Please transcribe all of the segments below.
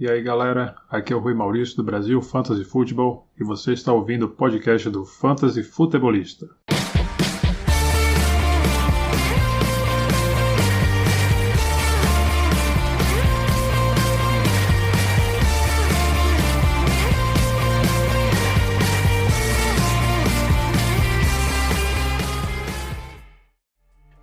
E aí galera, aqui é o Rui Maurício do Brasil Fantasy Football e você está ouvindo o podcast do Fantasy Futebolista.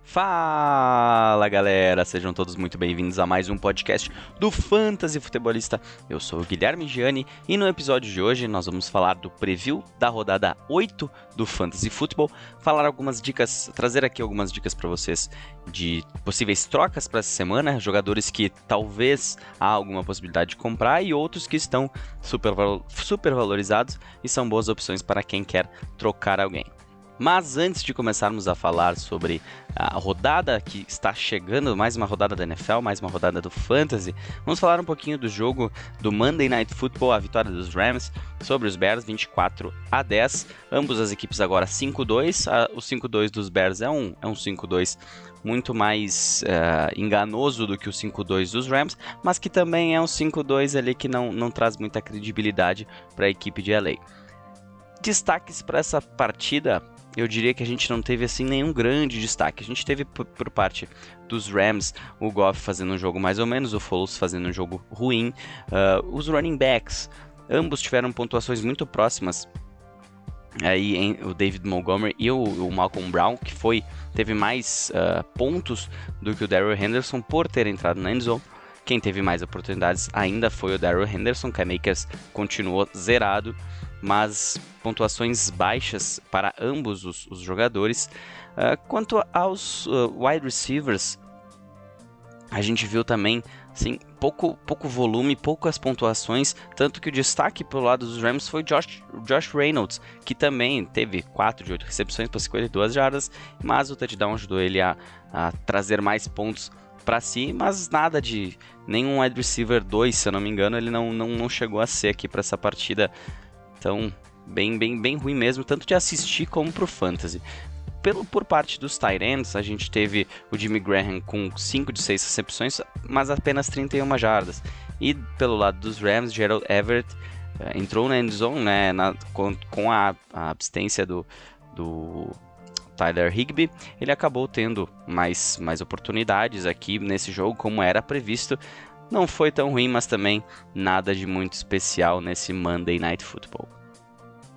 Fala galera, sejam todos muito bem-vindos a mais um podcast do Fantasy Futebolista. Eu sou o Guilherme Gianni e no episódio de hoje nós vamos falar do preview da rodada 8 do Fantasy Football, trazer aqui algumas dicas para vocês de possíveis trocas para essa semana, jogadores que talvez há alguma possibilidade de comprar e outros que estão super valorizados e são boas opções para quem quer trocar alguém. Mas antes de começarmos a falar sobre a rodada que está chegando, mais uma rodada da NFL, mais uma rodada do Fantasy, vamos falar um pouquinho do jogo do Monday Night Football, a vitória dos Rams sobre os Bears, 24-10. Ambos as equipes agora 5-2, o 5-2 dos Bears é um 5-2 muito mais enganoso do que o 5-2 dos Rams, mas que também é um 5-2 ali que não traz muita credibilidade para a equipe de LA. Destaques para essa partida, eu diria que a gente não teve assim nenhum grande destaque. A gente teve por parte dos Rams o Goff fazendo um jogo mais ou menos, o Foles fazendo um jogo ruim. Os running backs, ambos tiveram pontuações muito próximas. Aí o David Montgomery e o Malcolm Brown, que teve mais pontos do que o Darrell Henderson por ter entrado na endzone. Quem teve mais oportunidades ainda foi o Darrell Henderson, que a Makers continuou zerado, mas pontuações baixas para ambos os jogadores. Quanto aos wide receivers, a gente viu também assim, pouco volume, poucas pontuações, tanto que o destaque pelo lado dos Rams foi Josh Reynolds, que também teve 4 de 8 recepções para 52 jardas, mas o touchdown ajudou ele a trazer mais pontos para si, mas nada de nenhum wide receiver 2, se eu não me engano, ele não chegou a ser aqui para essa partida. Então, bem ruim mesmo, tanto de assistir como pro Fantasy. Por parte dos tight ends, a gente teve o Jimmy Graham com 5 de 6 recepções, mas apenas 31 jardas. E pelo lado dos Rams, Gerald Everett entrou na endzone, né, com a abstência do Tyler Higbee, ele acabou tendo mais oportunidades aqui nesse jogo, como era previsto. Não foi tão ruim, mas também nada de muito especial nesse Monday Night Football.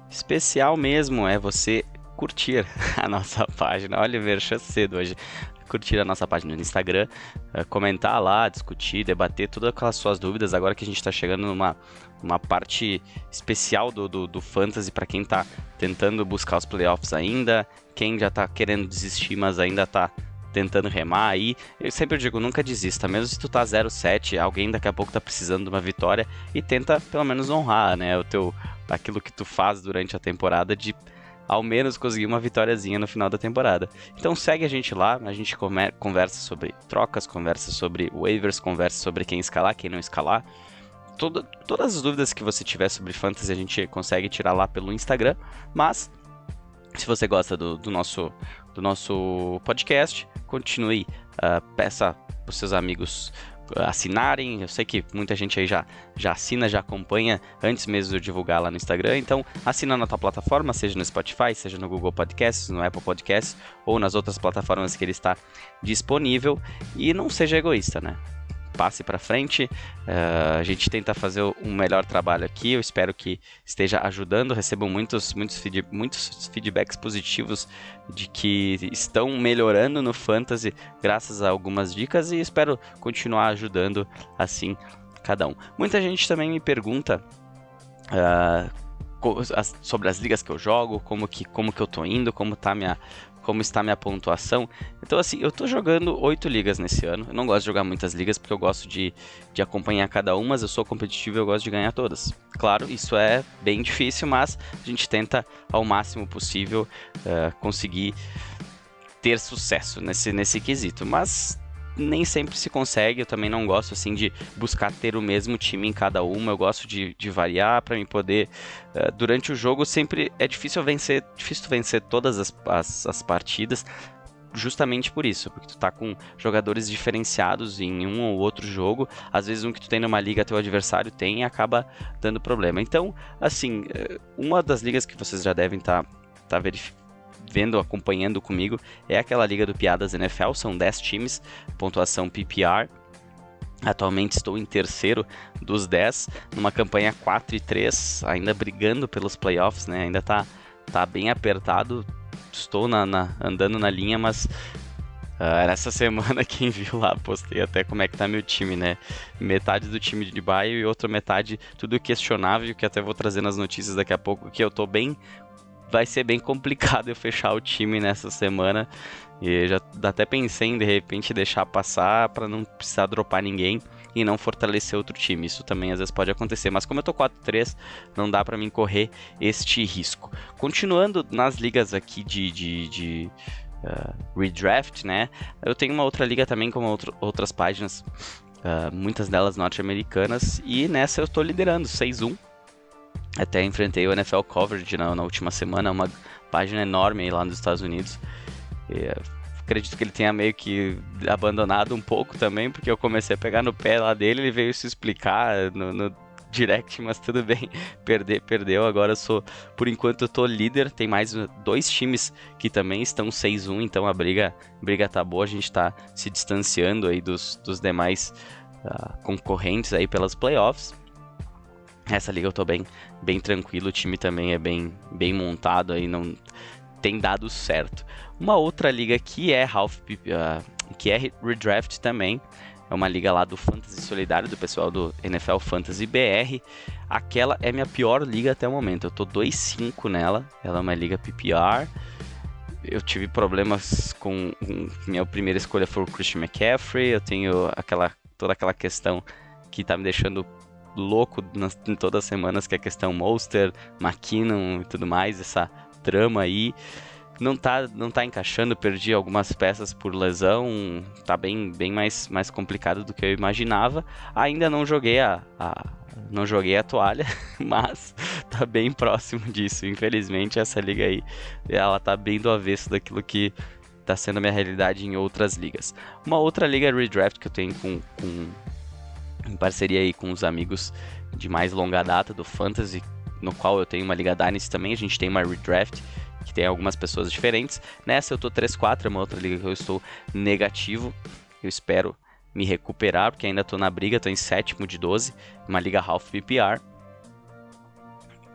Especial mesmo é você curtir a nossa página. Oliver, cedo hoje. Curtir a nossa página no Instagram, comentar lá, discutir, debater todas aquelas suas dúvidas. Agora que a gente está chegando numa parte especial do Fantasy para quem está tentando buscar os playoffs ainda, quem já está querendo desistir, mas ainda está tentando remar aí. Eu sempre digo, nunca desista, mesmo se tu tá 0-7, alguém daqui a pouco tá precisando de uma vitória e tenta pelo menos honrar, né, aquilo que tu faz durante a temporada de ao menos conseguir uma vitóriazinha no final da temporada. Então segue a gente lá, a gente conversa sobre trocas, conversa sobre waivers, conversa sobre quem escalar, quem não escalar. Todas as dúvidas que você tiver sobre Fantasy a gente consegue tirar lá pelo Instagram, mas se você gosta do nosso podcast, continue, peça para os seus amigos assinarem. Eu sei que muita gente aí já assina, já acompanha antes mesmo de eu divulgar lá no Instagram. Então assina na tua plataforma, seja no Spotify, seja no Google Podcasts, no Apple Podcasts ou nas outras plataformas que ele está disponível. E não seja egoísta, né? Passe para frente, a gente tenta fazer um melhor trabalho aqui, eu espero que esteja ajudando, recebo muitos feedbacks positivos de que estão melhorando no Fantasy graças a algumas dicas e espero continuar ajudando assim cada um. Muita gente também me pergunta sobre as ligas que eu jogo, como que eu tô indo, como está minha pontuação. Então assim, eu tô jogando 8 ligas nesse ano. Eu não gosto de jogar muitas ligas porque eu gosto de acompanhar cada uma, mas eu sou competitivo e eu gosto de ganhar todas. Claro, isso é bem difícil, mas a gente tenta ao máximo possível conseguir ter sucesso nesse quesito. Mas nem sempre se consegue. Eu também não gosto assim de buscar ter o mesmo time em cada uma. Eu gosto de variar para me poder durante o jogo sempre é difícil vencer todas as partidas, justamente por isso, porque tu tá com jogadores diferenciados em um ou outro jogo, às vezes um que tu tem numa liga teu adversário tem e acaba dando problema. Então, assim, uma das ligas que vocês já devem estar vendo, acompanhando comigo, é aquela liga do Piadas NFL, são 10 times, pontuação PPR. Atualmente estou em terceiro dos 10, numa campanha 4-3, ainda brigando pelos playoffs, né? Ainda tá bem apertado. Estou andando na linha, mas nessa semana, quem viu lá, postei até como é que tá meu time, né? Metade do time de baio e outra metade tudo questionável, que até vou trazer nas notícias daqui a pouco, que eu tô bem... Vai ser bem complicado eu fechar o time nessa semana. E já até pensei em, de repente, deixar passar para não precisar dropar ninguém e não fortalecer outro time. Isso também às vezes pode acontecer. Mas como eu tô 4-3, não dá para mim correr este risco. Continuando nas ligas aqui de redraft, né? Eu tenho uma outra liga também, como outras páginas, muitas delas norte-americanas. E nessa eu tô liderando, 6-1. Até enfrentei o NFL Coverage na última semana, uma página enorme aí lá nos Estados Unidos. Acredito que ele tenha meio que abandonado um pouco também, porque eu comecei a pegar no pé lá dele, ele veio se explicar no direct, mas tudo bem, perdeu. Agora por enquanto eu tô líder, tem mais 2 times que também estão 6-1, então a briga tá boa, a gente tá se distanciando aí dos demais concorrentes aí pelas playoffs. Essa liga eu tô bem tranquilo, o time também é bem montado aí, não tem dado certo. Uma outra liga que é que é redraft também, é uma liga lá do Fantasy Solidário, do pessoal do NFL Fantasy BR. Aquela é minha pior liga até o momento, eu tô 2-5 nela, ela é uma liga PPR. Eu tive problemas com minha primeira escolha foi o Christian McCaffrey, eu tenho toda aquela questão que tá me deixando louco em todas as semanas, que é a questão Mostert, McKinnon e tudo mais, essa trama aí não tá encaixando, perdi algumas peças por lesão, tá bem mais complicado do que eu imaginava. Ainda não joguei não joguei a toalha, mas tá bem próximo disso. Infelizmente essa liga aí, ela tá bem do avesso daquilo que tá sendo a minha realidade em outras ligas. Uma outra liga redraft que eu tenho em parceria aí com os amigos de mais longa data do Fantasy, no qual eu tenho uma Liga Dynasty também, a gente tem uma redraft, que tem algumas pessoas diferentes. Nessa eu tô 3-4, é uma outra liga que eu estou negativo, eu espero me recuperar, porque ainda tô na briga, tô em 7º de 12, uma liga half PPR.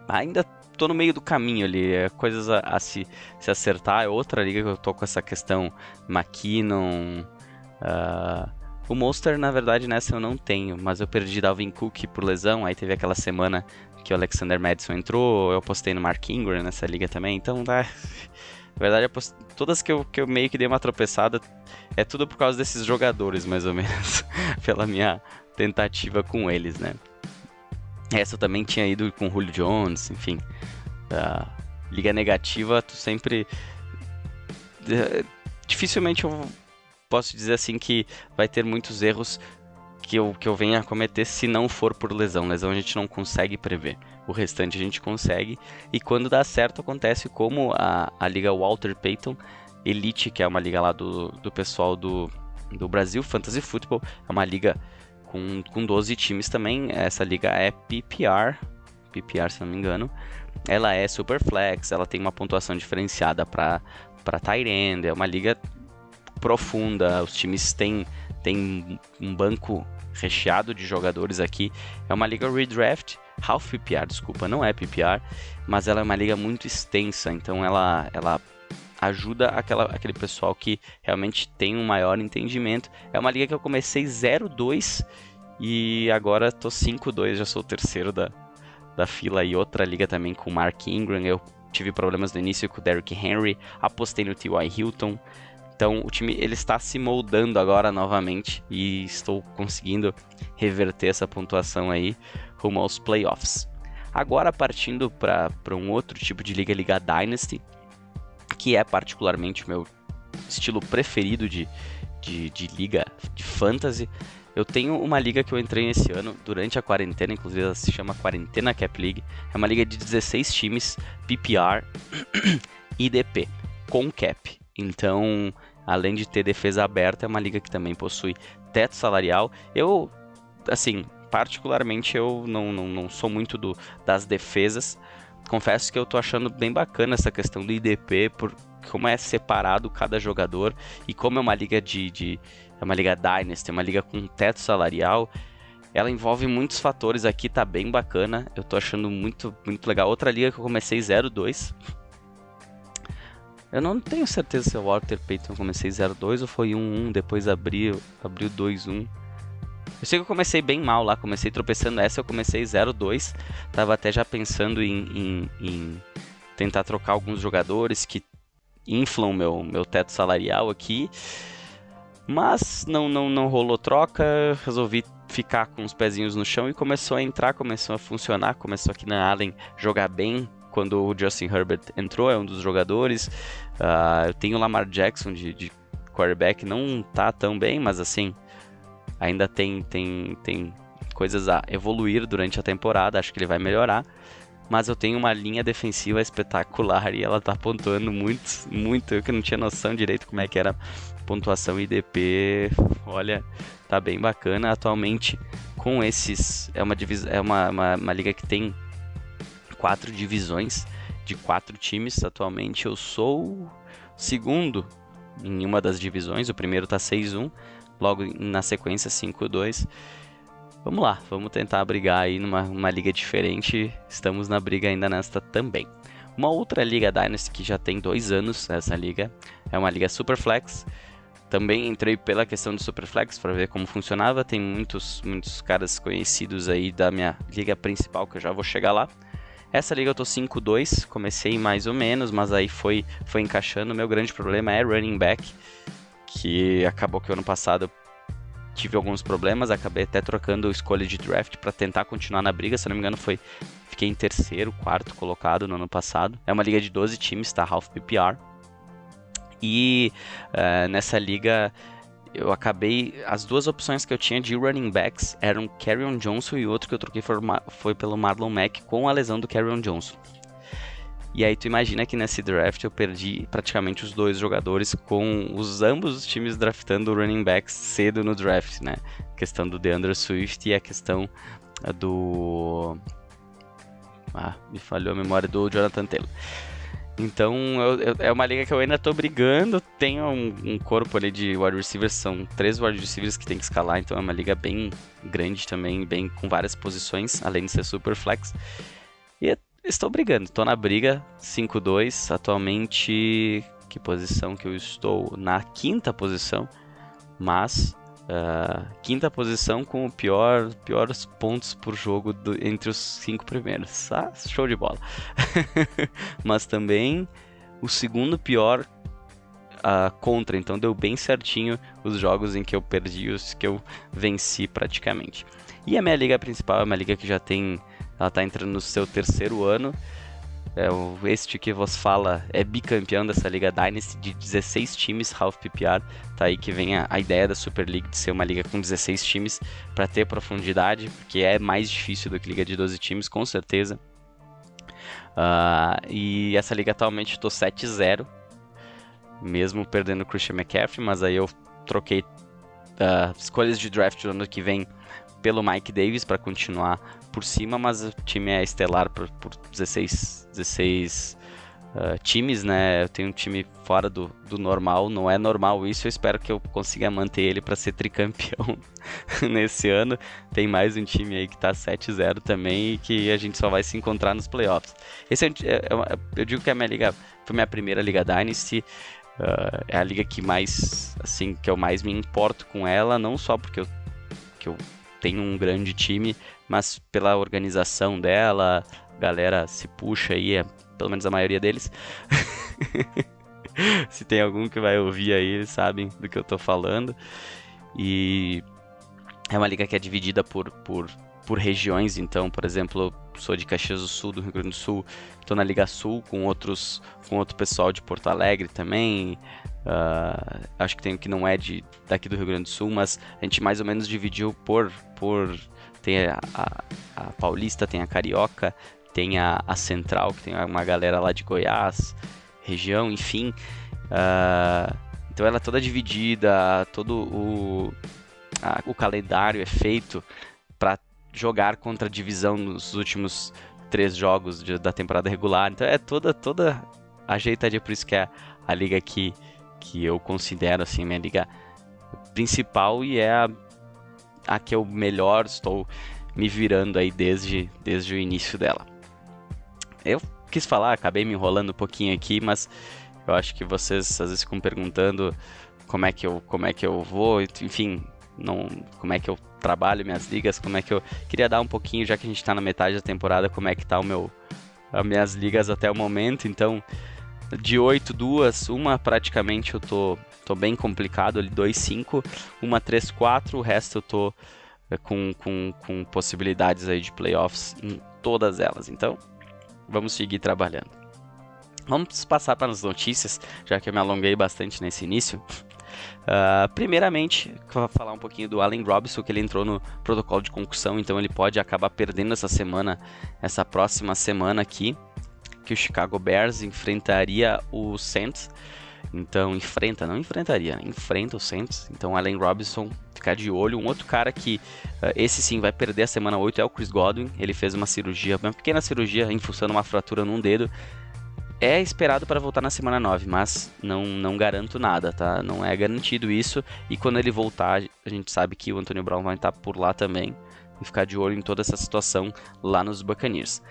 Ainda tô no meio do caminho ali, coisas a se acertar, é outra liga que eu tô com essa questão McKinnon, o Monster, na verdade, nessa eu não tenho, mas eu perdi Dalvin Cook por lesão, aí teve aquela semana que o Alexander Mattison entrou, eu apostei no Mark Ingram nessa liga também, então, na verdade, todas que eu meio que dei uma tropeçada, é tudo por causa desses jogadores, mais ou menos, pela minha tentativa com eles, né. Essa eu também tinha ido com o Julio Jones, enfim, liga negativa, tu sempre... Dificilmente eu posso dizer assim que vai ter muitos erros que eu venha a cometer se não for por lesão. Lesão a gente não consegue prever. O restante a gente consegue. E quando dá certo acontece como a liga Walter Payton Elite, que é uma liga lá do pessoal do Brasil, Fantasy Football. É uma liga com 12 times também. Essa liga é PPR se não me engano. Ela é super flex, ela tem uma pontuação diferenciada para tight end. É uma liga profunda, os times têm um banco recheado de jogadores aqui. É uma liga redraft, half PPR, desculpa, não é PPR, mas ela é uma liga muito extensa, então ela ajuda aquele pessoal que realmente tem um maior entendimento. É uma liga que eu comecei 0-2 e agora tô 5-2, já sou o terceiro da fila. E outra liga também com o Mark Ingram, eu tive problemas no início com o Derrick Henry, apostei no T.Y. Hilton. Então o time ele está se moldando agora novamente e estou conseguindo reverter essa pontuação aí rumo aos playoffs. Agora partindo para um outro tipo de liga Dynasty, que é particularmente o meu estilo preferido de liga de fantasy. Eu tenho uma liga que eu entrei esse ano durante a quarentena, inclusive ela se chama Quarentena Cap League. É uma liga de 16 times, PPR, IDP, com cap. Então, além de ter defesa aberta, é uma liga que também possui teto salarial. Eu, assim, particularmente eu não sou muito das defesas. Confesso que eu tô achando bem bacana essa questão do IDP, por como é separado cada jogador e como é uma liga é uma liga Dynasty, uma liga com teto salarial. Ela envolve muitos fatores aqui, tá bem bacana. Eu tô achando muito, muito legal. Outra liga que eu comecei 0-2. Eu não tenho certeza se é o Walter Payton eu comecei 0-2 ou foi 1-1, depois abriu 2-1. Eu sei que eu comecei bem mal lá, comecei tropeçando essa, eu comecei 0-2. Tava até já pensando em tentar trocar alguns jogadores que inflam meu teto salarial aqui. Mas não rolou troca, resolvi ficar com os pezinhos no chão e começou a entrar, começou a funcionar, começou aqui na Allen jogar bem. Quando o Justin Herbert entrou, é um dos jogadores. Eu tenho o Lamar Jackson de quarterback, não tá tão bem, mas assim, ainda tem coisas a evoluir durante a temporada, acho que ele vai melhorar. Mas eu tenho uma linha defensiva espetacular e ela tá pontuando muito. Eu que não tinha noção direito como é que era pontuação IDP. Olha, tá bem bacana. Atualmente, com esses, é uma liga que tem 4 divisões de 4 times. Atualmente eu sou segundo em uma das divisões. O primeiro tá 6-1, logo na sequência 5-2. Vamos lá, vamos tentar brigar aí numa liga diferente. Estamos na briga ainda nesta também. Uma outra liga Dynasty que já tem 2 anos, essa liga, é uma liga Superflex. Também entrei pela questão do Superflex para ver como funcionava. Tem muitos caras conhecidos aí da minha liga principal, que eu já vou chegar lá. Essa liga eu tô 5-2, comecei mais ou menos, mas aí foi encaixando. Meu grande problema é running back, que acabou que o ano passado tive alguns problemas, acabei até trocando escolha de draft para tentar continuar na briga. Se não me engano, fiquei em terceiro, quarto colocado no ano passado. É uma liga de 12 times, tá? Half PPR. E nessa liga eu acabei... As 2 opções que eu tinha de running backs eram Kerryon Johnson e outro que eu troquei foi pelo Marlon Mack com a lesão do Kerryon Johnson. E aí tu imagina que nesse draft eu perdi praticamente os 2 jogadores com ambos os times draftando running backs cedo no draft, né? A questão do DeAndre Swift e a questão do... me falhou a memória, do Jonathan Taylor. Então é uma liga que eu ainda tô brigando. Tenho um corpo ali de wide receivers, são 3 wide receivers que tem que escalar, então é uma liga bem grande também, bem com várias posições, além de ser super flex. E estou brigando, estou na briga, 5-2, atualmente, que posição que eu estou? Na 5ª posição, mas 5ª posição com piores pontos por jogo entre os 5 primeiros, show de bola. Mas também o segundo pior contra, então deu bem certinho os jogos em que eu perdi e os que eu venci praticamente. E a minha liga principal é uma liga que ela tá entrando no seu 3º ano. Este que vos fala é bicampeão dessa Liga Dynasty de 16 times, Half PPR. Tá aí que vem a ideia da Super League de ser uma liga com 16 times para ter profundidade, porque é mais difícil do que liga de 12 times, com certeza. E essa liga atualmente eu tô 7-0, mesmo perdendo o Christian McCaffrey, mas aí eu troquei escolhas de draft do ano que vem pelo Mike Davis para continuar por cima, mas o time é estelar por 16 times, né? Eu tenho um time fora do normal, não é normal isso. Eu espero que eu consiga manter ele para ser tricampeão nesse ano. Tem mais um time aí que tá 7-0 também e que a gente só vai se encontrar nos playoffs. Eu digo que a minha liga foi minha primeira Liga Dynasty. É a liga que eu mais me importo com ela, não só porque eu tenho um grande time, mas pela organização dela. A galera se puxa aí, pelo menos a maioria deles. Se tem algum que vai ouvir aí, eles sabem do que eu tô falando. E é uma liga que é dividida por regiões. Então, por exemplo, eu sou de Caxias do Sul, do Rio Grande do Sul, estou na Liga Sul com outro pessoal de Porto Alegre também. Acho que tem um que não é daqui do Rio Grande do Sul, mas a gente mais ou menos dividiu tem a Paulista, tem a Carioca, tem a Central, que tem uma galera lá de Goiás, região, enfim. Então ela é toda dividida, todo o calendário é feito para jogar contra a divisão nos últimos 3 jogos da temporada regular. Então é toda ajeitadinha, por isso que é a liga que eu considero assim minha liga principal e é a que eu melhor estou me virando aí desde o início dela. Eu quis falar, acabei me enrolando um pouquinho aqui, mas eu acho que vocês às vezes ficam perguntando como é que eu vou, enfim, como é que eu trabalho minhas ligas, como é que eu queria dar um pouquinho, já que a gente está na metade da temporada, como é que tá as minhas ligas até o momento. Então, de 8, 2, uma praticamente eu tô bem complicado ali, 2-5, uma 3-4, o resto eu tô com possibilidades aí de playoffs em todas elas. Então, vamos seguir trabalhando. Vamos passar para as notícias, já que eu me alonguei bastante nesse início. Primeiramente, eu vou falar um pouquinho do Allen Robinson, que ele entrou no protocolo de concussão, então ele pode acabar perdendo essa próxima semana aqui, que o Chicago Bears enfrentaria o Saints. Então, enfrenta o Saints. Então, Allen Robinson, ficar de olho. Um outro cara que, esse sim, vai perder a semana 8 é o Chris Godwin. Ele fez uma pequena cirurgia em função de uma fratura num dedo. É esperado para voltar na semana 9, mas não garanto nada, tá? Não é garantido isso. E quando ele voltar, a gente sabe que o Antonio Brown vai estar por lá também. E ficar de olho em toda essa situação lá nos Buccaneers.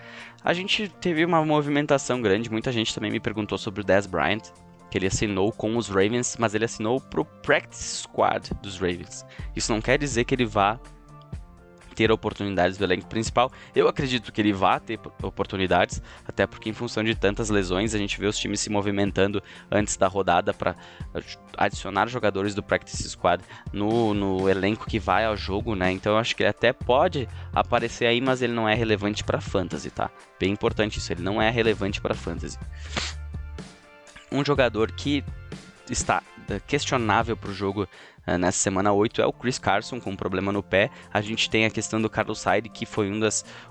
A gente teve uma movimentação grande. Muita gente também me perguntou sobre o Dez Bryant, que ele assinou com os Ravens, mas ele assinou pro Practice Squad dos Ravens. Isso não quer dizer que ele vá ter oportunidades do elenco principal. Eu acredito que ele vá ter oportunidades, até porque em função de tantas lesões, a gente vê os times se movimentando antes da rodada para adicionar jogadores do Practice Squad no elenco que vai ao jogo, né? Então eu acho que ele até pode aparecer aí, mas ele não é relevante para Fantasy, tá? Bem importante isso, ele não é relevante para Fantasy. Um jogador que está questionável para o jogo nessa semana 8 é o Chris Carson, com um problema no pé. A gente tem a questão do Carlos Hyde, que foi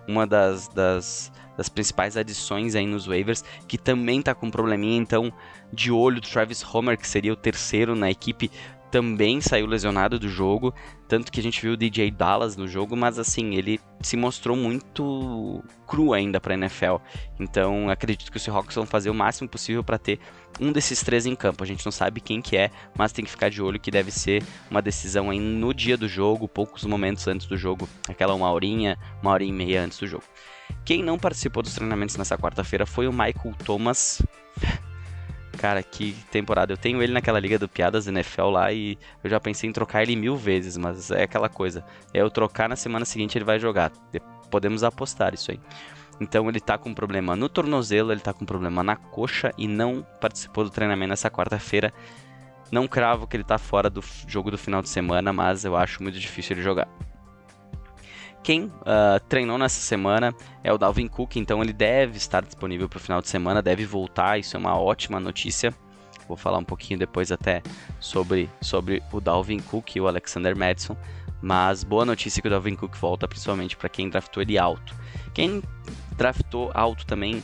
uma das principais adições aí nos waivers, que também está com um probleminha. Então, de olho do Travis Homer, que seria o terceiro na equipe, também saiu lesionado do jogo, tanto que a gente viu o DJ Dallas no jogo, mas assim, ele se mostrou muito cru ainda para a NFL. Então, acredito que os Seahawks vão fazer o máximo possível para ter um desses 3 em campo. A gente não sabe quem que é, mas tem que ficar de olho que deve ser uma decisão aí no dia do jogo, poucos momentos antes do jogo, aquela uma hora e meia antes do jogo. Quem não participou dos treinamentos nessa quarta-feira foi o Michael Thomas. Cara, que temporada. Eu tenho ele naquela liga do Piadas NFL lá e eu já pensei em trocar ele 1000 vezes, mas é aquela coisa. É eu trocar na semana seguinte ele vai jogar. Podemos apostar isso aí. Então ele tá com um problema no tornozelo, ele tá com um problema na coxa e não participou do treinamento nessa quarta-feira. Não cravo que ele tá fora do jogo do final de semana, mas eu acho muito difícil ele jogar. Quem treinou nessa semana é o Dalvin Cook, então ele deve estar disponível para o final de semana, deve voltar, isso é uma ótima notícia. Vou falar um pouquinho depois até sobre o Dalvin Cook e o Alexander Mattison, mas boa notícia que o Dalvin Cook volta, principalmente para quem draftou ele alto. Quem draftou alto também,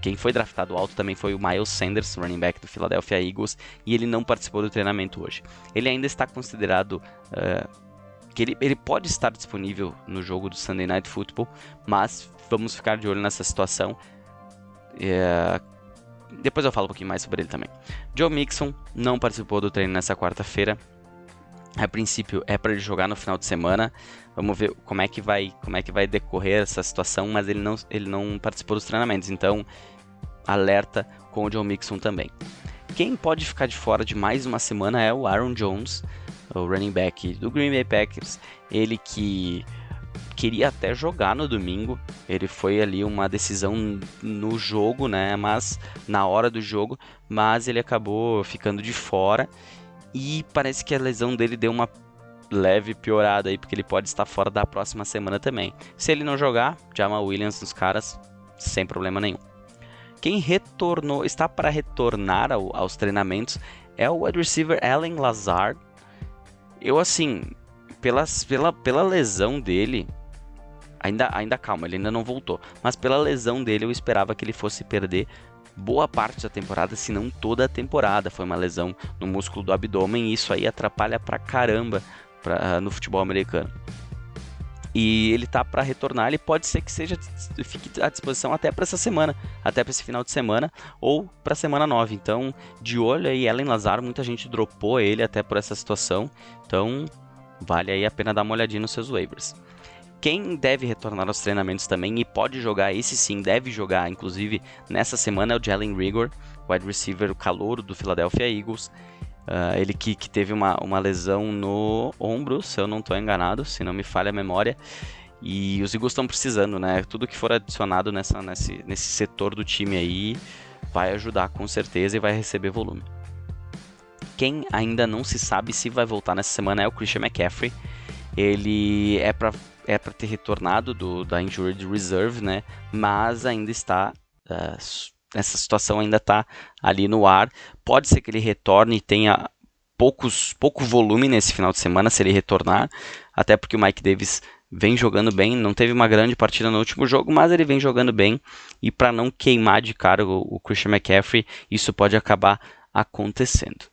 quem foi draftado alto também foi o Miles Sanders, running back do Philadelphia Eagles, e ele não participou do treinamento hoje. Ele ainda está considerado... que ele pode estar disponível no jogo do Sunday Night Football, mas vamos ficar de olho nessa situação. Depois eu falo um pouquinho mais sobre ele também. Joe Mixon não participou do treino nessa quarta-feira. A princípio é para ele jogar no final de semana. Vamos ver como é que vai decorrer essa situação, mas ele não participou dos treinamentos. Então, alerta com o Joe Mixon também. Quem pode ficar de fora de mais uma semana é o Aaron Jones, o running back do Green Bay Packers. Ele que queria até jogar no domingo, ele foi ali uma decisão no jogo, né, mas na hora do jogo, mas ele acabou ficando de fora e parece que a lesão dele deu uma leve piorada aí, porque ele pode estar fora da próxima semana também. Se ele não jogar, Jamal Williams nos caras, sem problema nenhum. Quem está para retornar aos treinamentos é o wide receiver Allen Lazard. Eu, assim, pela lesão dele, ainda calma, ele ainda não voltou, mas pela lesão dele eu esperava que ele fosse perder boa parte da temporada, se não toda a temporada. Foi uma lesão no músculo do abdômen e isso aí atrapalha pra caramba no futebol americano. E ele tá para retornar, ele pode ser que fique à disposição até para essa semana, até para esse final de semana ou para a semana 9. Então, de olho aí, Allen Lazard, muita gente dropou ele até por essa situação. Então, vale aí a pena dar uma olhadinha nos seus waivers. Quem deve retornar aos treinamentos também e pode jogar, esse sim, deve jogar, inclusive nessa semana, é o Jalen Reagor, wide receiver, o calouro do Philadelphia Eagles. Ele que teve uma lesão no ombro, se eu não estou enganado, se não me falha a memória. E os Eagles estão precisando, né? Tudo que for adicionado nesse setor do time aí vai ajudar com certeza e vai receber volume. Quem ainda não se sabe se vai voltar nessa semana é o Christian McCaffrey. Ele é para ter retornado da Injured Reserve, né? Mas ainda está... essa situação ainda está ali no ar. Pode ser que ele retorne e tenha pouco volume nesse final de semana se ele retornar, até porque o Mike Davis vem jogando bem, não teve uma grande partida no último jogo, mas ele vem jogando bem, e para não queimar de cara o Christian McCaffrey, isso pode acabar acontecendo.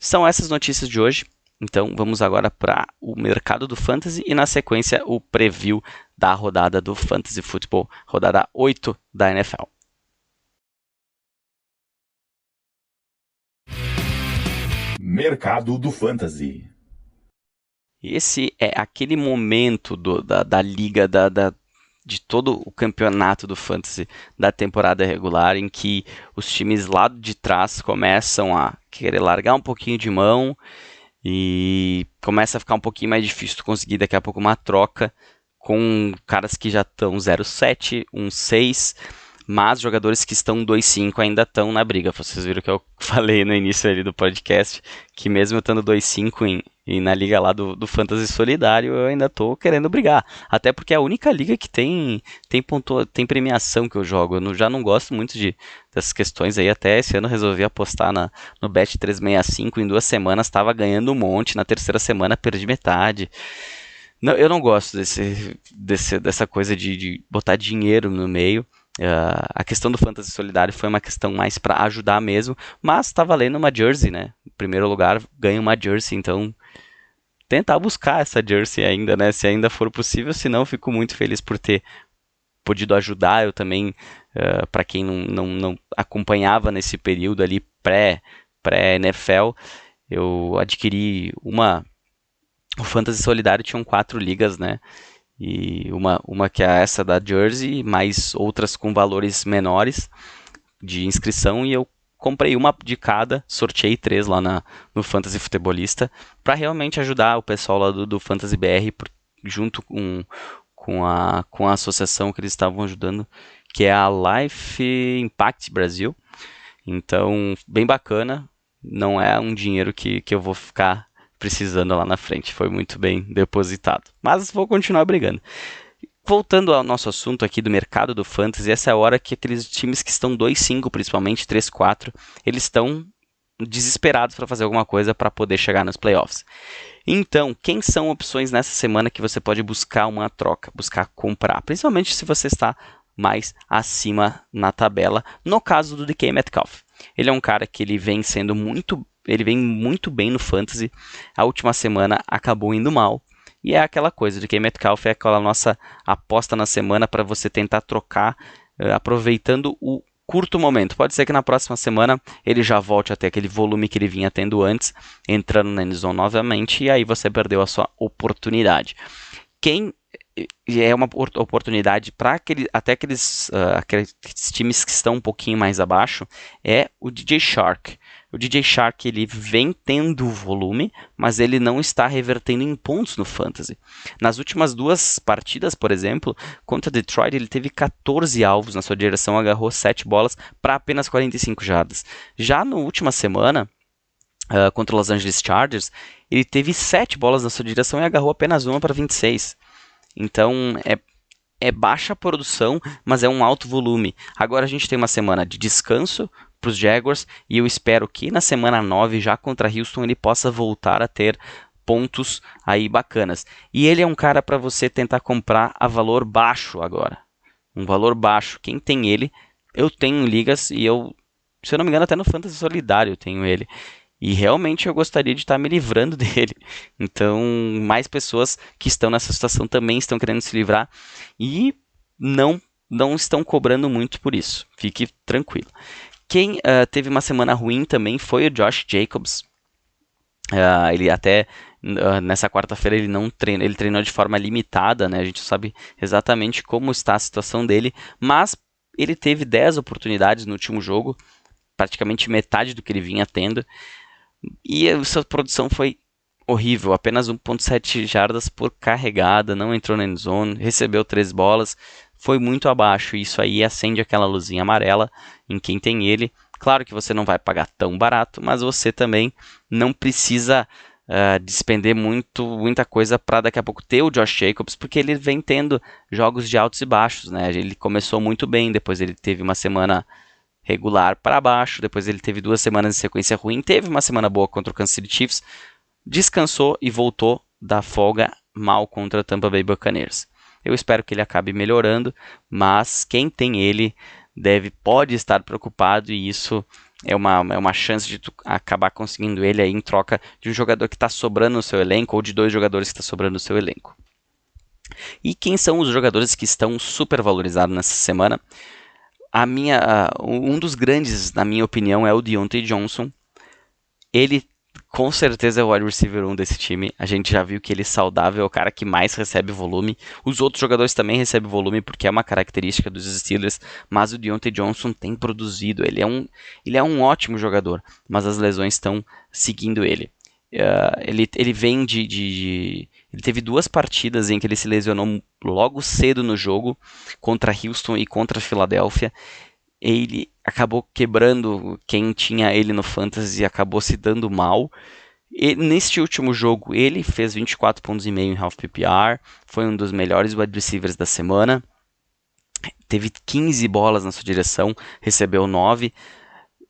São essas notícias de hoje, então vamos agora para o mercado do Fantasy e na sequência o preview da rodada do Fantasy Football, rodada 8 da NFL. Mercado do Fantasy. Esse é aquele momento da liga, de todo o campeonato do Fantasy da temporada regular, em que os times lá de trás começam a querer largar um pouquinho de mão e começa a ficar um pouquinho mais difícil conseguir daqui a pouco uma troca com caras que já estão 0-7, 1-6, mas jogadores que estão 2-5 ainda estão na briga. Vocês viram que eu falei no início ali do podcast, que mesmo eu estando 2-5 e na liga lá do Fantasy Solidário, eu ainda estou querendo brigar. Até porque é a única liga que tem premiação que eu jogo. Eu já não gosto muito dessas questões aí. Até esse ano eu resolvi apostar no Bet365. Em 2 semanas estava ganhando um monte. Na terceira semana perdi metade. Não, eu não gosto dessa coisa de botar dinheiro no meio. A questão do Fantasy Solidário foi uma questão mais para ajudar mesmo, mas tá valendo uma jersey, né? Em primeiro lugar, ganha uma jersey, então tentar buscar essa jersey ainda, né? Se ainda for possível, senão fico muito feliz por ter podido ajudar. Eu também, para quem não acompanhava nesse período ali pré-NFL, eu adquiri o Fantasy Solidário tinham 4 ligas, né? E uma que é essa da Jersey, mais outras com valores menores de inscrição, e eu comprei uma de cada, sorteei 3 lá no Fantasy Futebolista, para realmente ajudar o pessoal lá do Fantasy BR, junto com a associação que eles estavam ajudando, que é a Life Impact Brasil. Então, bem bacana, não é um dinheiro que eu vou ficar precisando lá na frente, foi muito bem depositado, mas vou continuar brigando. Voltando ao nosso assunto aqui do mercado do Fantasy, essa é a hora que aqueles times que estão 2-5, principalmente 3-4, eles estão desesperados para fazer alguma coisa para poder chegar nos playoffs. Então, quem são opções nessa semana que você pode buscar uma troca, buscar comprar, principalmente se você está mais acima na tabela, no caso do DK Metcalf. Ele é um cara que ele vem muito bem no Fantasy. A última semana acabou indo mal. E é aquela coisa, DK Metcalf é aquela nossa aposta na semana para você tentar trocar, aproveitando o curto momento. Pode ser que na próxima semana ele já volte até aquele volume que ele vinha tendo antes, entrando na endzone novamente, e aí você perdeu a sua oportunidade. Quem é uma oportunidade para aqueles times que estão um pouquinho mais abaixo é o DJ Shark. O DJ Shark ele vem tendo volume, mas ele não está revertendo em pontos no Fantasy. Nas últimas 2 partidas, por exemplo, contra Detroit, ele teve 14 alvos na sua direção, agarrou 7 bolas para apenas 45 jardas. Já na última semana, contra o Los Angeles Chargers, ele teve 7 bolas na sua direção e agarrou apenas 1 para 26. Então, é baixa produção, mas é um alto volume. Agora a gente tem uma semana de descanso para os Jaguars, e eu espero que na semana 9, já contra Houston, ele possa voltar a ter pontos aí bacanas. E ele é um cara para você tentar comprar a valor baixo agora. Um valor baixo. Quem tem ele eu tenho ligas e se eu não me engano, até no Fantasy Solidário eu tenho ele. E realmente eu gostaria de estar me livrando dele. Então, mais pessoas que estão nessa situação também estão querendo se livrar e não estão cobrando muito por isso. Fique tranquilo. Quem teve uma semana ruim também foi o Josh Jacobs. Ele até nessa quarta-feira ele treinou de forma limitada, né? A gente não sabe exatamente como está a situação dele, mas ele teve 10 oportunidades no último jogo, praticamente metade do que ele vinha tendo, e a sua produção foi horrível, apenas 1.7 jardas por carregada, não entrou na endzone, recebeu 3 bolas, foi muito abaixo, e isso aí acende aquela luzinha amarela em quem tem ele. Claro que você não vai pagar tão barato, mas você também não precisa despender muita coisa para daqui a pouco ter o Josh Jacobs, porque ele vem tendo jogos de altos e baixos, né? Ele começou muito bem, depois ele teve uma semana regular para baixo, depois ele teve 2 semanas em sequência ruim, teve uma semana boa contra o Kansas City Chiefs, descansou e voltou da folga mal contra o Tampa Bay Buccaneers. Eu espero que ele acabe melhorando, mas quem tem ele pode estar preocupado, e isso é uma chance de tu acabar conseguindo ele aí em troca de um jogador que está sobrando no seu elenco ou de 2 jogadores que estão sobrando no seu elenco. E quem são os jogadores que estão super valorizados nessa semana? Um dos grandes, na minha opinião, é o Diontae Johnson. Ele com certeza é o wide receiver 1 desse time. A gente já viu que ele saudável é o cara que mais recebe volume. Os outros jogadores também recebem volume porque é uma característica dos Steelers, mas o Diontae Johnson tem produzido. Ele é um ótimo jogador, mas as lesões estão seguindo ele. Ele vem ele teve 2 partidas em que ele se lesionou logo cedo no jogo, contra Houston e contra Filadélfia. Ele acabou quebrando quem tinha ele no Fantasy e acabou se dando mal. E neste último jogo, ele fez 24,5 pontos em half PPR, foi um dos melhores wide receivers da semana, teve 15 bolas na sua direção, recebeu 9,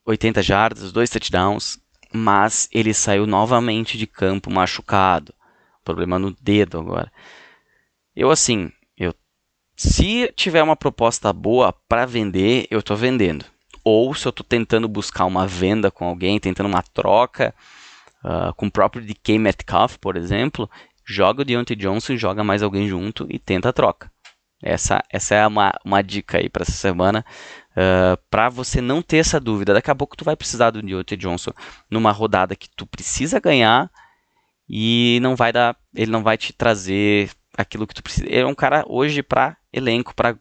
80 jardas, 2 touchdowns, mas ele saiu novamente de campo machucado, problema no dedo agora. Se tiver uma proposta boa para vender, eu estou vendendo. Ou se eu estou tentando buscar uma venda com alguém, tentando uma troca, com o próprio DK Metcalf, por exemplo, joga o Diontae Johnson, joga mais alguém junto e tenta a troca. Essa é uma dica aí para essa semana, para você não ter essa dúvida. Daqui a pouco tu vai precisar do Diontae Johnson numa rodada que tu precisa ganhar e ele não vai te trazer aquilo que tu precisa. Ele é um cara hoje para elenco, para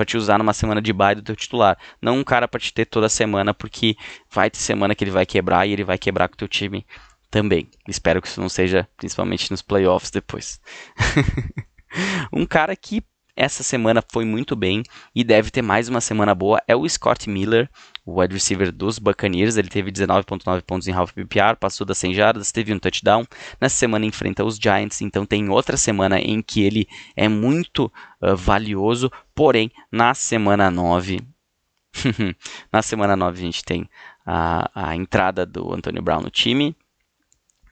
te usar numa semana de bye do teu titular. Não um cara para te ter toda semana, porque vai ter semana que ele vai quebrar e ele vai quebrar com o teu time também. Espero que isso não seja, principalmente nos playoffs depois. Um cara que essa semana foi muito bem e deve ter mais uma semana boa é o Scott Miller, o wide receiver dos Buccaneers. Ele teve 19,9 pontos em half PPR, passou das 100 jardas, teve um touchdown. Nessa semana enfrenta os Giants, então tem outra semana em que ele é muito valioso. Porém, na semana 9 na semana 9 a gente tem a entrada do Antonio Brown no time.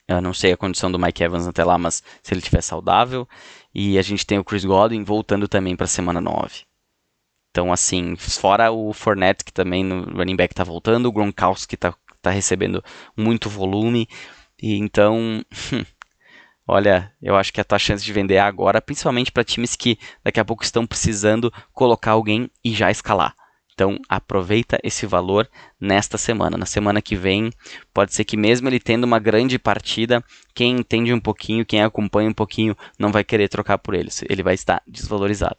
Eu não sei a condição do Mike Evans até lá, mas se ele estiver saudável. E a gente tem o Chris Godwin voltando também para a semana 9. Então, assim, fora o Fournette, que também no running back está voltando, o Gronkowski está recebendo muito volume. E então, olha, eu acho que a tua chance de vender é agora, principalmente para times que daqui a pouco estão precisando colocar alguém e já escalar. Então, aproveita esse valor nesta semana. Na semana que vem, pode ser que mesmo ele tendo uma grande partida, quem entende um pouquinho, quem acompanha um pouquinho, não vai querer trocar por ele. Ele vai estar desvalorizado.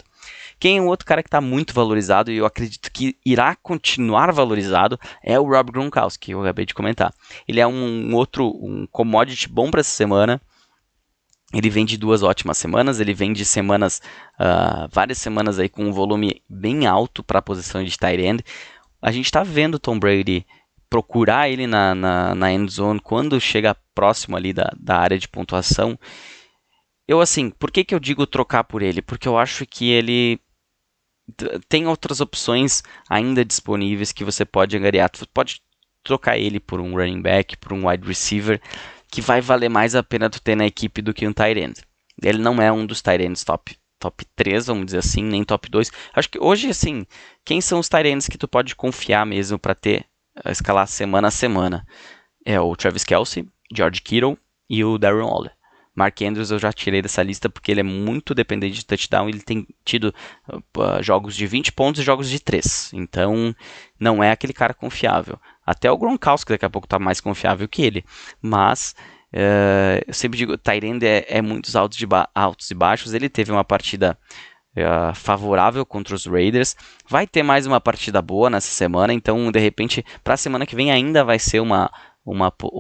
Quem é um outro cara que está muito valorizado, e eu acredito que irá continuar valorizado, é o Rob Gronkowski, que eu acabei de comentar. Ele é um commodity bom para essa semana. Ele vem de 2 ótimas semanas, ele vem de várias semanas aí com um volume bem alto para a posição de tight end. A gente está vendo o Tom Brady procurar ele na end zone quando chega próximo ali da área de pontuação. Por que eu digo trocar por ele? Porque eu acho que ele tem outras opções ainda disponíveis que você pode angariar. Você pode trocar ele por um running back, por um wide receiver, que vai valer mais a pena tu ter na equipe do que um tight end. Ele não é um dos tight ends top top 3, vamos dizer assim, nem top 2. Acho que hoje, assim, quem são os tight ends que tu pode confiar mesmo para escalar semana a semana? É o Travis Kelce, George Kittle e o Darren Waller. Mark Andrews eu já tirei dessa lista porque ele é muito dependente de touchdown. Ele tem tido jogos de 20 pontos e jogos de 3. Então, não é aquele cara confiável. Até o Gronkowski daqui a pouco está mais confiável que ele. Mas, eu sempre digo, tight end é muitos altos e baixos. Ele teve uma partida favorável contra os Raiders. Vai ter mais uma partida boa nessa semana. Então, de repente, para a semana que vem ainda vai ser uma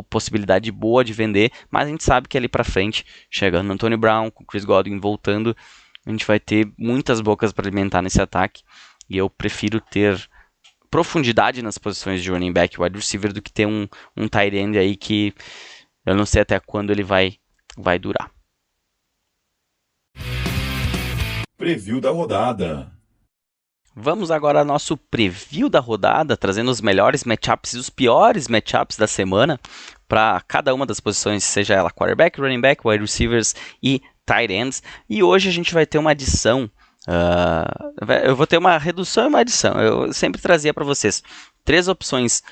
possibilidade boa de vender, mas a gente sabe que ali para frente, chegando no Antonio Brown, com o Chris Godwin voltando, a gente vai ter muitas bocas para alimentar nesse ataque, e eu prefiro ter profundidade nas posições de running back e wide receiver do que ter um tight end aí que eu não sei até quando ele vai durar. Preview da rodada. Vamos agora ao nosso preview da rodada, trazendo os melhores matchups e os piores matchups da semana para cada uma das posições, seja ela quarterback, running back, wide receivers e tight ends. E hoje a gente vai ter uma adição, eu vou ter uma redução e uma adição. Eu sempre trazia para vocês 3 opções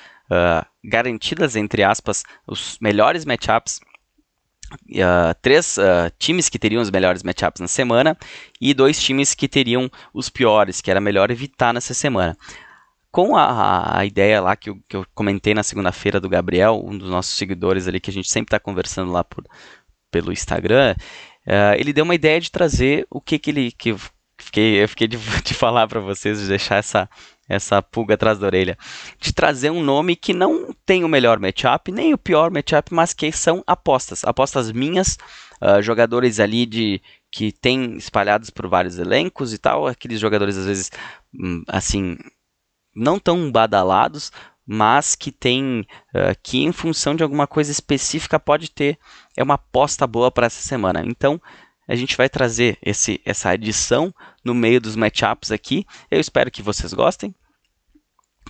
garantidas, entre aspas, os melhores matchups. 3 times que teriam os melhores matchups na semana e 2 times que teriam os piores, que era melhor evitar nessa semana. Com a ideia lá que eu comentei na segunda-feira do Gabriel, um dos nossos seguidores ali, que a gente sempre está conversando lá pelo Instagram, ele deu uma ideia de trazer o que eu fiquei de falar para vocês, de deixar essa pulga atrás da orelha, de trazer um nome que não tem o melhor matchup, nem o pior matchup, mas que são apostas minhas, jogadores ali que tem espalhados por vários elencos e tal, aqueles jogadores às vezes, assim, não tão badalados, mas que tem, que em função de alguma coisa específica pode ter, uma aposta boa para essa semana. Então, a gente vai trazer essa adição no meio dos matchups aqui. Eu espero que vocês gostem.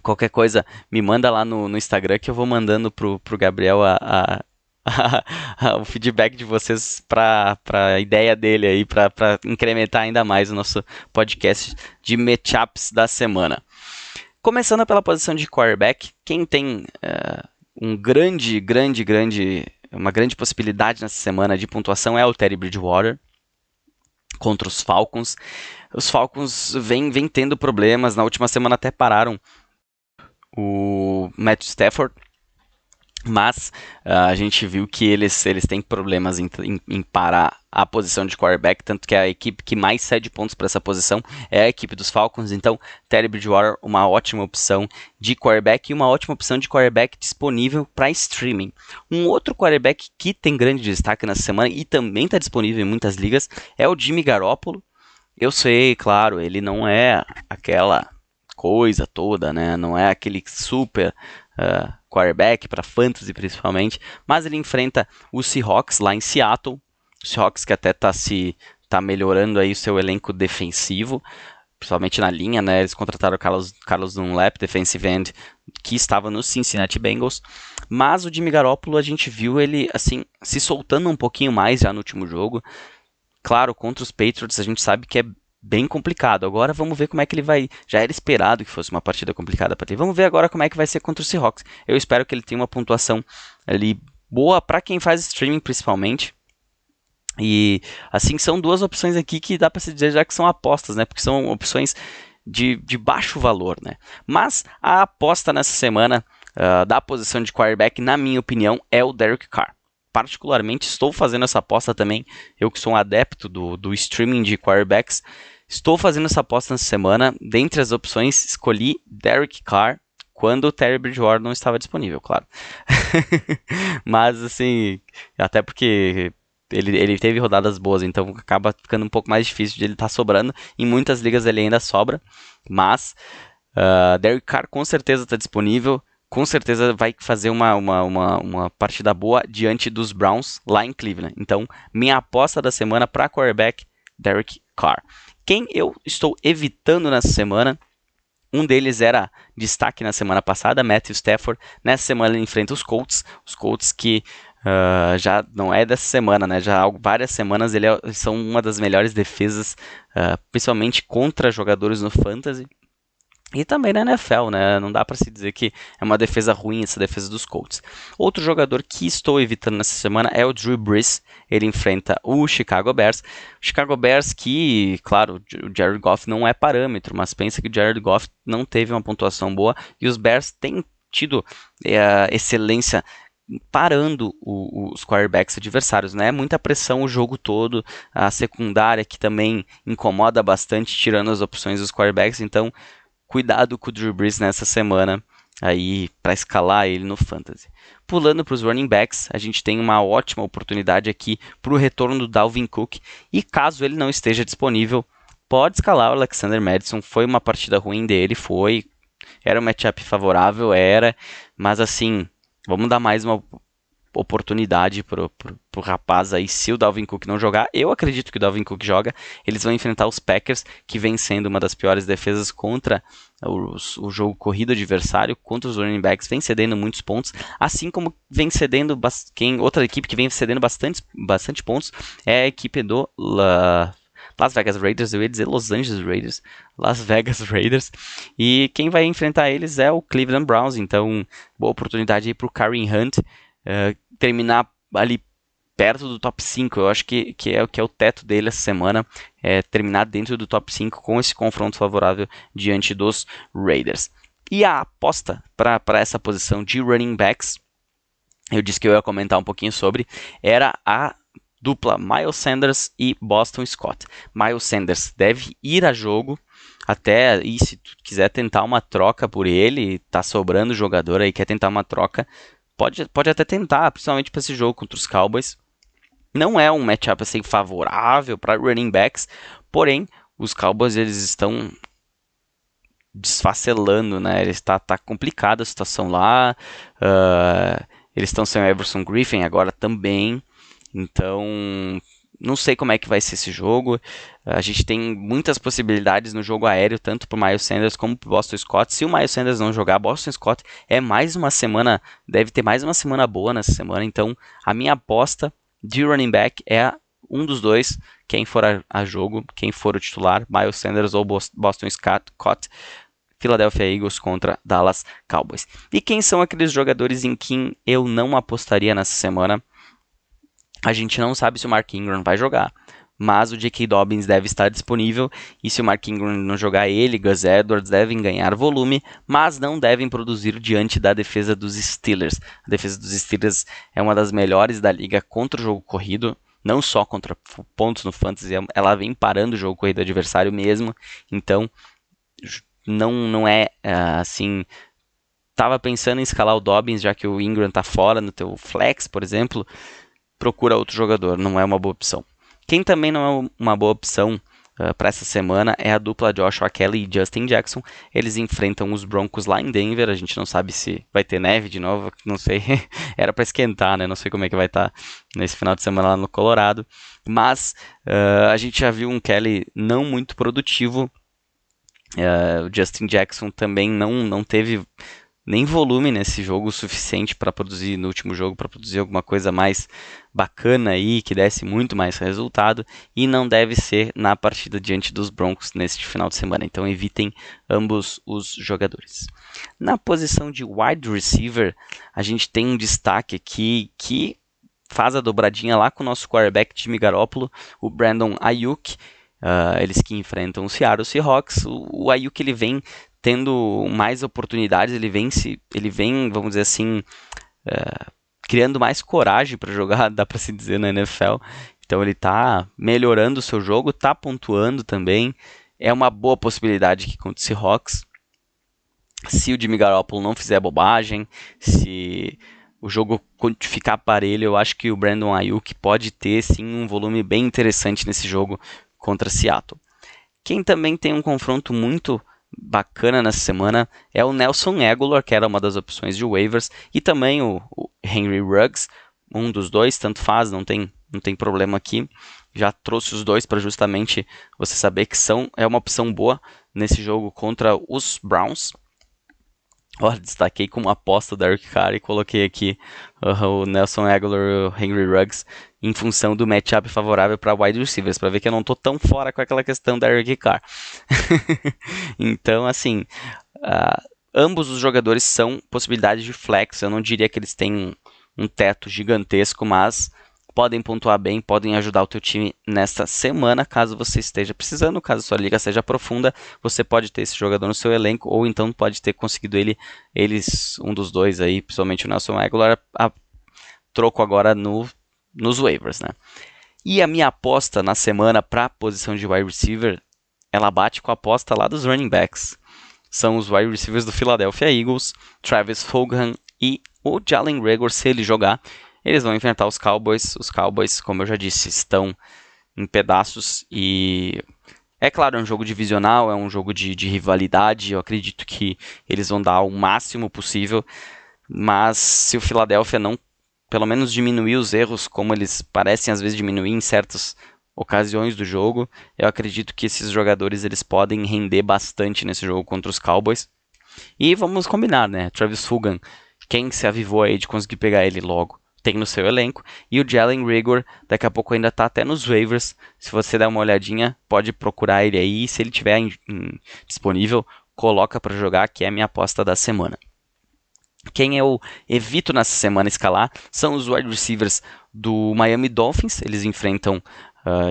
Qualquer coisa, me manda lá no Instagram que eu vou mandando pro Gabriel o feedback de vocês para a ideia dele aí, para incrementar ainda mais o nosso podcast de matchups da semana. Começando pela posição de quarterback, quem tem uma grande possibilidade nessa semana de pontuação é o Teddy Bridgewater contra os Falcons. Os Falcons vêm tendo problemas, na última semana até pararam o Matthew Stafford, mas a gente viu que eles têm problemas em parar a posição de quarterback, tanto que a equipe que mais cede pontos para essa posição é a equipe dos Falcons. Então, Teddy Bridgewater, uma ótima opção de quarterback e uma ótima opção de quarterback disponível para streaming. Um outro quarterback que tem grande destaque nessa semana e também está disponível em muitas ligas é o Jimmy Garoppolo. Eu sei, claro, ele não é aquela coisa toda, né? Não é aquele super quarterback para fantasy principalmente, mas ele enfrenta o Seahawks lá em Seattle. O Seahawks que até tá melhorando aí o seu elenco defensivo, principalmente na linha, né? Eles contrataram o Carlos Dunlap, defensive end, que estava no Cincinnati Bengals, mas o Jimmy Garoppolo a gente viu ele assim se soltando um pouquinho mais já no último jogo. Claro, contra os Patriots a gente sabe que é bem complicado. Agora vamos ver como é que ele vai. Já era esperado que fosse uma partida complicada para ter. Vamos ver agora como é que vai ser contra o Seahawks. Eu espero que ele tenha uma pontuação ali boa para quem faz streaming principalmente. E assim, são 2 opções aqui que dá para se dizer já que são apostas, né? Porque são opções de baixo valor, né? Mas a aposta nessa semana da posição de quarterback, na minha opinião, é o Derek Carr. Particularmente estou fazendo essa aposta também. Eu que sou um adepto do streaming de quarterbacks, estou fazendo essa aposta nessa semana. Dentre as opções, escolhi Derek Carr quando o Teddy Bridgewater não estava disponível, claro. Mas assim, até porque ele teve rodadas boas, então acaba ficando um pouco mais difícil de ele estar sobrando. Em muitas ligas ele ainda sobra, mas Derek Carr com certeza está disponível. Com certeza vai fazer uma partida boa diante dos Browns lá em Cleveland. Então, minha aposta da semana para quarterback, Derek Carr. Quem eu estou evitando nessa semana, um deles era destaque na semana passada, Matthew Stafford. Nessa semana ele enfrenta os Colts que já não é dessa semana, né? Já há várias semanas são uma das melhores defesas, principalmente contra jogadores no Fantasy. E também na NFL, né? Não dá para se dizer que é uma defesa ruim essa defesa dos Colts. Outro jogador que estou evitando nessa semana é o Drew Brees. Ele enfrenta o Chicago Bears. O Chicago Bears que, claro, o Jared Goff não é parâmetro, mas pensa que o Jared Goff não teve uma pontuação boa e os Bears têm tido excelência parando os quarterbacks adversários, né? Muita pressão o jogo todo, a secundária que também incomoda bastante, tirando as opções dos quarterbacks, então cuidado com o Drew Brees nessa semana aí para escalar ele no Fantasy. Pulando para os running backs, a gente tem uma ótima oportunidade aqui para o retorno do Dalvin Cook e caso ele não esteja disponível, pode escalar o Alexander Mattison. Foi uma partida ruim dele, era um matchup favorável, mas assim, vamos dar mais uma oportunidade pro rapaz aí, se o Dalvin Cook não jogar. Eu acredito que o Dalvin Cook joga. Eles vão enfrentar os Packers, que vem sendo uma das piores defesas contra o jogo corrido adversário, contra os running backs, vem cedendo muitos pontos, assim como vem cedendo outra equipe que vem cedendo bastante pontos é a equipe do Las Vegas Raiders. Eu ia dizer Los Angeles Raiders, Las Vegas Raiders, e quem vai enfrentar eles é o Cleveland Browns. Então, boa oportunidade aí pro Kareem Hunt terminar ali perto do top 5, eu acho que é o teto dele essa semana, terminar dentro do top 5 com esse confronto favorável diante dos Raiders. E a aposta para essa posição de running backs, eu disse que eu ia comentar um pouquinho sobre, era a dupla Miles Sanders e Boston Scott. Miles Sanders deve ir a jogo, até, e se tu quiser tentar uma troca por ele, tá sobrando jogador aí, quer tentar uma troca, pode até tentar, principalmente para esse jogo contra os Cowboys. Não é um matchup assim favorável para running backs, porém os Cowboys eles estão desfacelando, né? Está complicada a situação lá. Eles estão sem o Everson Griffin agora também, então não sei como é que vai ser esse jogo. A gente tem muitas possibilidades no jogo aéreo, tanto para o Miles Sanders como para o Boston Scott. Se o Miles Sanders não jogar, Boston Scott deve ter mais uma semana boa nessa semana. Então, a minha aposta de running back é um dos dois, quem for a jogo, quem for o titular, Miles Sanders ou Boston Scott, Philadelphia Eagles contra Dallas Cowboys. E quem são aqueles jogadores em quem eu não apostaria nessa semana? A gente não sabe se o Mark Ingram vai jogar, mas o J.K. Dobbins deve estar disponível, e se o Mark Ingram não jogar, ele e Gus Edwards devem ganhar volume, mas não devem produzir diante da defesa dos Steelers. A defesa dos Steelers é uma das melhores da liga contra o jogo corrido, não só contra pontos no fantasy, ela vem parando o jogo corrido adversário mesmo, então não é assim. Estava pensando em escalar o Dobbins, já que o Ingram está fora no teu flex, por exemplo, procura outro jogador, não é uma boa opção. Quem também não é uma boa opção para essa semana é a dupla Joshua Kelly e Justin Jackson. Eles enfrentam os Broncos lá em Denver. A gente não sabe se vai ter neve de novo, não sei. Era para esquentar, né? Não sei como é que vai estar nesse final de semana lá no Colorado. Mas a gente já viu um Kelly não muito produtivo. O Justin Jackson também não teve nem volume nesse jogo suficiente para produzir no último jogo, para produzir alguma coisa mais bacana aí, que desse muito mais resultado, e não deve ser na partida diante dos Broncos neste final de semana, então evitem ambos os jogadores. Na posição de wide receiver, a gente tem um destaque aqui que faz a dobradinha lá com o nosso quarterback Jimmy Garoppolo, o Brandon Ayuk, eles que enfrentam o Seattle Seahawks. O Ayuk ele vem tendo mais oportunidades, ele vem, vamos dizer assim, criando mais coragem para jogar, dá para se dizer, na NFL. Então ele está melhorando o seu jogo, está pontuando também. É uma boa possibilidade que contra o Seahawks, se o Jimmy Garoppolo não fizer bobagem, se o jogo ficar parelho, eu acho que o Brandon Ayuk pode ter sim um volume bem interessante nesse jogo contra Seattle. Quem também tem um confronto muito bacana nessa semana é o Nelson Agholor, que era uma das opções de waivers, e também o Henry Ruggs, um dos dois, tanto faz, não tem problema aqui. Já trouxe os dois para justamente você saber que é uma opção boa nesse jogo contra os Browns. Destaquei como aposta o Derek Carr e coloquei aqui o Nelson Aguilar e o Henry Ruggs em função do matchup favorável para wide receivers, para ver que eu não estou tão fora com aquela questão da Derek Carr. Então, assim, ambos os jogadores são possibilidades de flex. Eu não diria que eles têm um teto gigantesco, mas podem pontuar bem, podem ajudar o teu time nesta semana, caso você esteja precisando, caso a sua liga seja profunda, você pode ter esse jogador no seu elenco, ou então pode ter conseguido um dos dois aí, principalmente o Nelson Aguilar, a troco agora nos waivers, né? E a minha aposta na semana para a posição de wide receiver, ela bate com a aposta lá dos running backs. São os wide receivers do Philadelphia Eagles, Travis Fulgham e o Jalen Reagor, se ele jogar. Eles vão enfrentar os Cowboys. Os Cowboys, como eu já disse, estão em pedaços e... É claro, é um jogo divisional, é um jogo de rivalidade. Eu acredito que eles vão dar o máximo possível. Mas se o Philadelphia não, pelo menos, diminuir os erros, como eles parecem às vezes diminuir em certas ocasiões do jogo, eu acredito que esses jogadores eles podem render bastante nesse jogo contra os Cowboys. E vamos combinar, né? Travis Fulgham, quem se avivou aí de conseguir pegar ele logo, tem no seu elenco, e o Jalen Reagor daqui a pouco ainda está até nos waivers. Se você der uma olhadinha, pode procurar ele aí, se ele estiver disponível, coloca para jogar, que é a minha aposta da semana. Quem eu evito nessa semana escalar são os wide receivers do Miami Dolphins. Eles enfrentam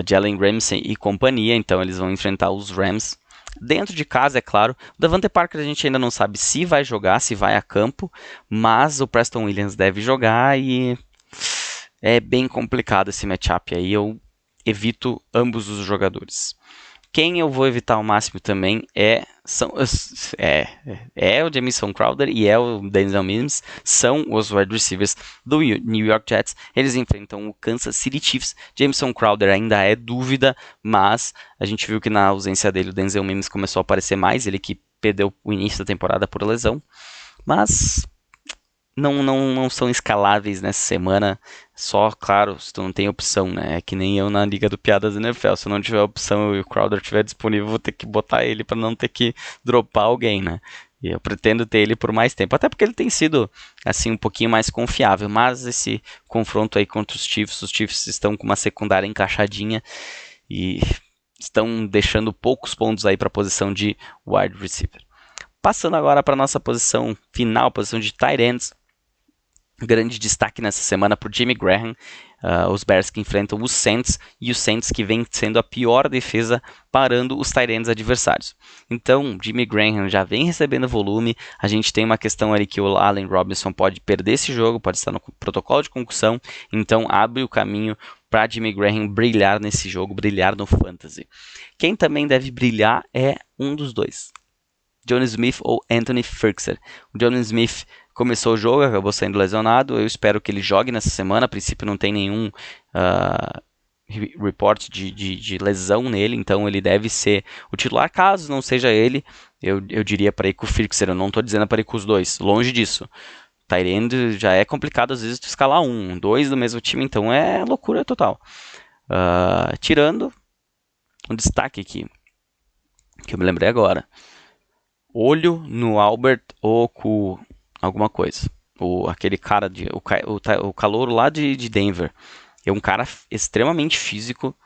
Jalen Ramsey e companhia, então eles vão enfrentar os Rams. Dentro de casa, é claro, o Devante Parker a gente ainda não sabe se vai jogar, se vai a campo, mas o Preston Williams deve jogar e é bem complicado esse matchup aí, eu evito ambos os jogadores. Quem eu vou evitar ao máximo também é o Jamison Crowder e é o Denzel Mims, são os wide receivers do New York Jets. Eles enfrentam o Kansas City Chiefs. Jamison Crowder ainda é dúvida, mas a gente viu que na ausência dele o Denzel Mims começou a aparecer mais, ele que perdeu o início da temporada por lesão, mas não são escaláveis nessa semana. Só, claro, se tu não tem opção, né? É que nem eu na Liga do Piadas NFL. Se eu não tiver opção e o Crowder estiver disponível, eu vou ter que botar ele para não ter que dropar alguém, né? E eu pretendo ter ele por mais tempo. Até porque ele tem sido, assim, um pouquinho mais confiável. Mas esse confronto aí contra os Chiefs estão com uma secundária encaixadinha e estão deixando poucos pontos aí para a posição de wide receiver. Passando agora para a nossa posição final, posição de tight ends. Grande destaque nessa semana para o Jimmy Graham, os Bears que enfrentam os Saints, e os Saints que vem sendo a pior defesa parando os tight ends adversários. Então, Jimmy Graham já vem recebendo volume, a gente tem uma questão ali que o Allen Robinson pode perder esse jogo, pode estar no protocolo de concussão, então abre o caminho para Jimmy Graham brilhar nesse jogo, brilhar no Fantasy. Quem também deve brilhar é um dos dois, Jonnu Smith ou Anthony Firkser. O Jonnu Smith começou o jogo, acabou sendo lesionado. Eu espero que ele jogue nessa semana. A princípio não tem nenhum report de lesão nele, então ele deve ser o titular. Caso não seja ele, eu diria para ir com o Firkser. Eu não estou dizendo para ir com os dois, longe disso. Tight end já é complicado às vezes tu escalar dois do mesmo time, então é loucura total. Tirando um destaque aqui, que eu me lembrei agora. Olho no Albert Oku alguma coisa. Aquele cara, o calouro lá de Denver. É um cara extremamente físico.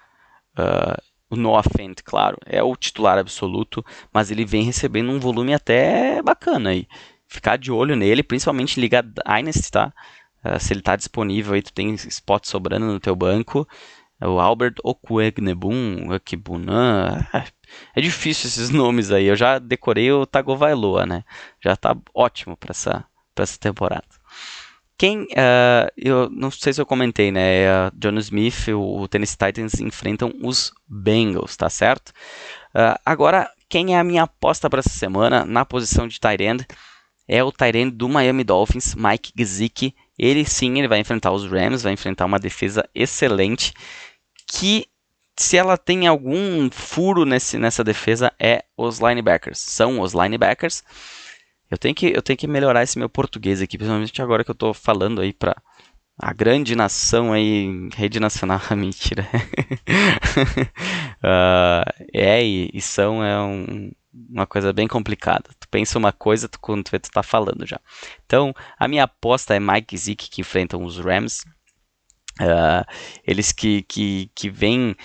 O Noah Fant, claro, é o titular absoluto, mas ele vem recebendo um volume até bacana aí. Ficar de olho nele, principalmente Liga Dynasty, tá? Se ele tá disponível aí, tu tem spot sobrando no teu banco. O Albert Okwuegbunam, é difícil esses nomes aí. Eu já decorei o Tagovailoa, né? Já tá ótimo para essa temporada. Eu não sei se eu comentei, né? Jonnu Smith e o Tennessee Titans enfrentam os Bengals, tá certo? Agora, quem é a minha aposta para essa semana na posição de tight end? É o tight end do Miami Dolphins, Mike Gesicki. Ele vai enfrentar os Rams, vai enfrentar uma defesa excelente, que se ela tem algum furo nessa defesa é os linebackers. São os linebackers. Eu tenho que melhorar esse meu português aqui, principalmente agora que eu estou falando aí para a grande nação aí, rede nacional, mentira. E são uma coisa bem complicada. Tu pensa uma coisa, quando tu vê, tu tá falando já. Então, a minha aposta é Mike e Zeke, que enfrentam os Rams. Eles que vêm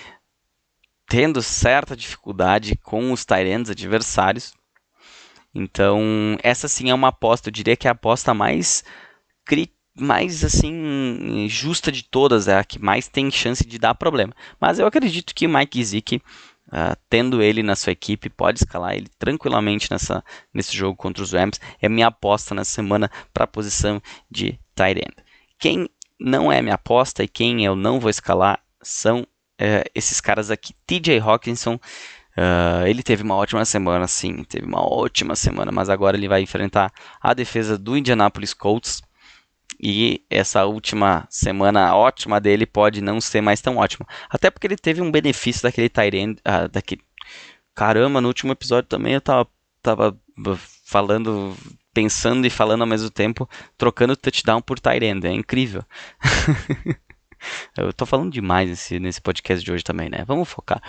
tendo certa dificuldade com os tight ends adversários. Então, essa sim é uma aposta, eu diria que é a aposta mais assim, justa de todas, é a que mais tem chance de dar problema. Mas eu acredito que o Mike Gesicki, tendo ele na sua equipe, pode escalar ele tranquilamente nesse jogo contra os Rams. É minha aposta nessa semana para a posição de tight end. Quem não é minha aposta e quem eu não vou escalar são esses caras aqui. TJ Hawkinson, ele teve uma ótima semana, sim, mas agora ele vai enfrentar a defesa do Indianapolis Colts. E essa última semana ótima dele pode não ser mais tão ótima. Até porque ele teve um benefício daquele tight end. Caramba, no último episódio também eu tava falando, pensando e falando ao mesmo tempo, trocando touchdown por tight end. É incrível. Eu tô falando demais nesse podcast de hoje também, né? Vamos focar.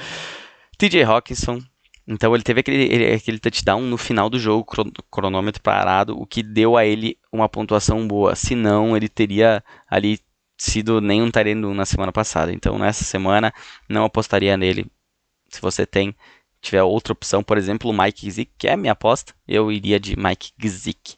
TJ Hawkinson. Então ele teve aquele touchdown no final do jogo, cronômetro parado, o que deu a ele uma pontuação boa. Senão ele teria ali sido nem um tight end na semana passada. Então nessa semana não apostaria nele. Se você tiver outra opção, por exemplo, o Mike Gesicki, que é a minha aposta, eu iria de Mike Gesicki.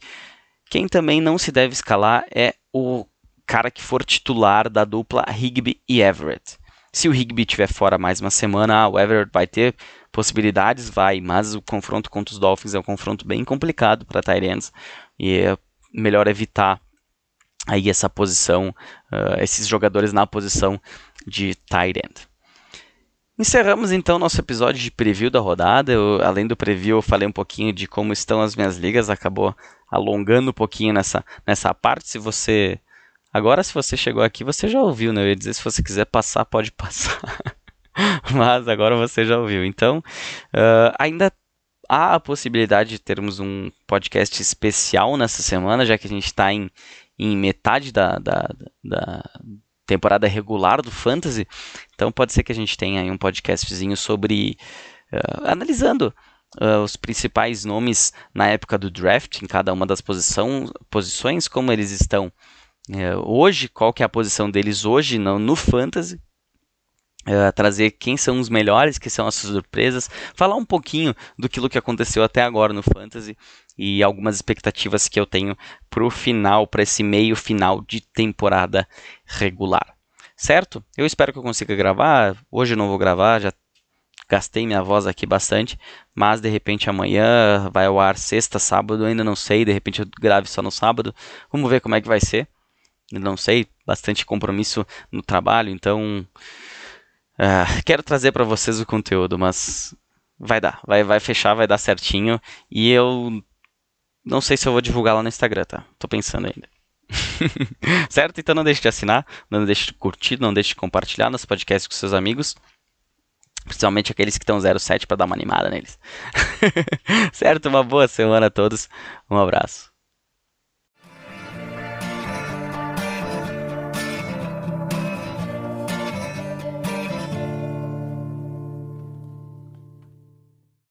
Quem também não se deve escalar é o cara que for titular da dupla Higbee e Everett. Se o Higbee estiver fora mais uma semana, o Everett vai ter possibilidades, mas o confronto contra os Dolphins é um confronto bem complicado para tight ends e é melhor evitar aí essa posição, esses jogadores na posição de tight end. Encerramos então nosso episódio de preview da rodada. Além do preview, eu falei um pouquinho de como estão as minhas ligas, acabou alongando um pouquinho nessa parte. Se você chegou aqui, você já ouviu, né? Eu ia dizer, se você quiser passar, pode passar. Mas agora você já ouviu. Então, ainda há a possibilidade de termos um podcast especial nessa semana, já que a gente está em metade da temporada regular do Fantasy. Então pode ser que a gente tenha aí um podcastzinho sobre analisando os principais nomes na época do draft, em cada uma das posições, como eles estão hoje, qual que é a posição deles hoje no Fantasy. Trazer quem são os melhores, que são as surpresas, falar um pouquinho do que aconteceu até agora no Fantasy e algumas expectativas que eu tenho para esse meio final de temporada regular. Certo? Eu espero que eu consiga gravar. Hoje eu não vou gravar, já gastei minha voz aqui bastante, mas de repente amanhã vai ao ar sexta, sábado, ainda não sei, de repente eu grave só no sábado. Vamos ver como é que vai ser. Eu não sei, bastante compromisso no trabalho, então quero trazer para vocês o conteúdo, mas vai dar, vai fechar, vai dar certinho. E eu não sei se eu vou divulgar lá no Instagram, tá? Tô pensando ainda. Certo? Então não deixe de assinar, não deixe de curtir, não deixe de compartilhar nosso podcast com seus amigos, principalmente aqueles que estão 07 para dar uma animada neles. Certo? Uma boa semana a todos, um abraço.